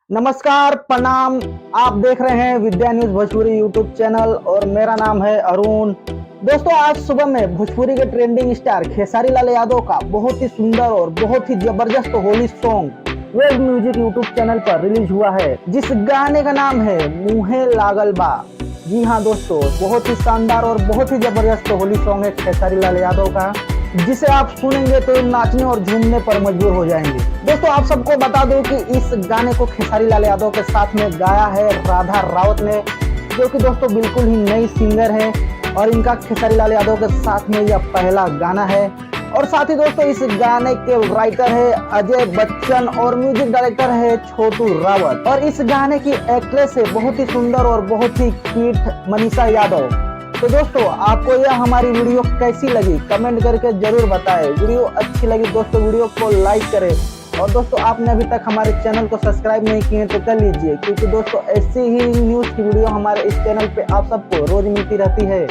नमस्कार, प्रणाम। आप देख रहे हैं विद्या न्यूज भोजपुरी यूट्यूब चैनल और मेरा नाम है अरुण। दोस्तों, आज सुबह में भोजपुरी के ट्रेंडिंग स्टार खेसारी लाल यादव का बहुत ही सुंदर और बहुत ही जबरदस्त Holi song web music YouTube channel पर रिलीज हुआ है, जिस गाने का नाम है मुहे लागल बा। जी हाँ दोस्तों, बहुत ही शानदार और बहुत ही जबरदस्त होली सॉन्ग है खेसारी लाल यादव का, जिसे आप सुनेंगे तो नाचने और झूमने पर मजबूर हो जाएंगे। दोस्तों, आप सबको बता दूं कि इस गाने को खेसारी लाल यादव के साथ में गाया है राधा रावत ने, जो कि दोस्तों बिल्कुल ही नई सिंगर है और इनका खेसारी लाल यादव के साथ में यह पहला गाना है। और साथ ही दोस्तों, इस गाने के राइटर है अजय बच्चन और म्यूजिक डायरेक्टर है छोटू रावत, और इस गाने की एक्ट्रेस है बहुत ही सुंदर और बहुत ही क्यूट मनीषा यादव। तो दोस्तों, आपको यह हमारी वीडियो कैसी लगी कमेंट करके जरूर बताएं। वीडियो अच्छी लगी दोस्तों, वीडियो को लाइक करें, और दोस्तों आपने अभी तक हमारे चैनल को सब्सक्राइब नहीं किए तो कर लीजिए, क्योंकि दोस्तों ऐसी ही न्यूज़ की वीडियो हमारे इस चैनल पे आप सबको रोज मिलती रहती है।